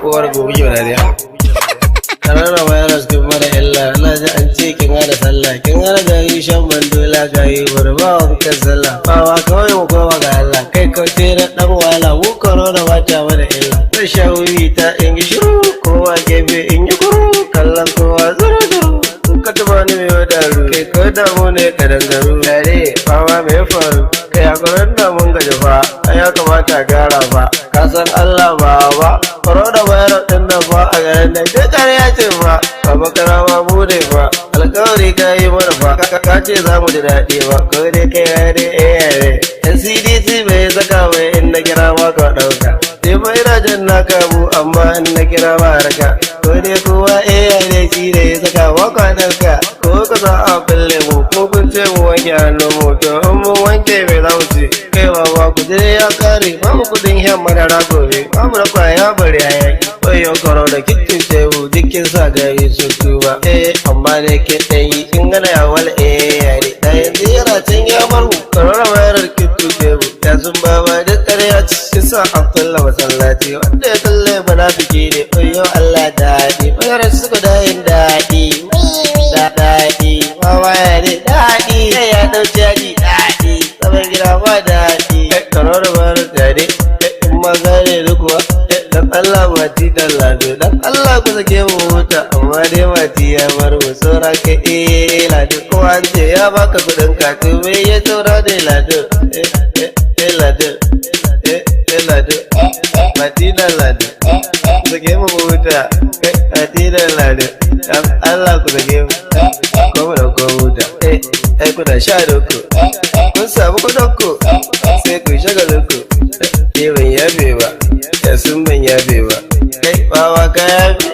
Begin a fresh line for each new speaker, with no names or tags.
kowar gobe yau dariya. Karara virus kin mara illa, na ji an ce kin hada sallah, kin hada gari shan bandola gayi burba wankan sallah. Bawa kawai mu kowa ga Allah, kai kauce na dan wala, mu corona wata mana illa. Zan sha wuri ta in yi shiru, kowa gefe in yi kuru, kallon kowa zuru zuru. Ka tuba ni mai wadaru, kai ko damu ne ka dangaru. Dare fama mai faru, kai hakurin da mun gaji fa, ya kamata a gyara fa. Ka san Allah ba, corona virus din nan fa a garin nan duk ya ce fa, ba makarawa mu ne fa, alkawari ka yi mana fa, ka ce za mu ji daɗi ba, ko dai kai yare yare. NCDC bai saka mai in na kira ma ka ɗauka, sai ba ina jan na kamu amma in na kira ma harka, ko dai kowa yare shi ne ya saka ma ka ɗauka, ko ka sa a fille mu, ko kun ce mu wanke hannun mu, to in mun wanke mai za mu ce, kai ba ku je ya kare, ba mu kudin shan madara gobe, ba mu da kwaya bari a yaki. Wayo koro da kitchen tebu dukkin sa gari su tuba amma da ke ɗayi in gana ya wal yare da yanzu yana can ya marmu korona bayar kitchen tebu ya sun baba da ƙarya cikin sa abdullahi masallaci wanda ya kalle munafiki ne wayo Allah daɗi bayar suka dayin daɗi daɗi wawa ya ne daɗi ya ɗauki yaji daɗi saman gida ba daɗi korona bayar daɗi in ma gane kuwa dan Allah mati dan lado dan Allah ku sake mu huta amma dai mati ya bar mu saura ka lado ko an ce ya baka kudin ka to me ya saura da lado lado lado mati dan lado ku sake mu huta mati dan lado dan Allah ku sake mu ko mu da ko huta kuna sha doko kun samu kudin ku sai ku shagalin ku ban yabe ba ya sun ban yabe ba kai bawa ka yabe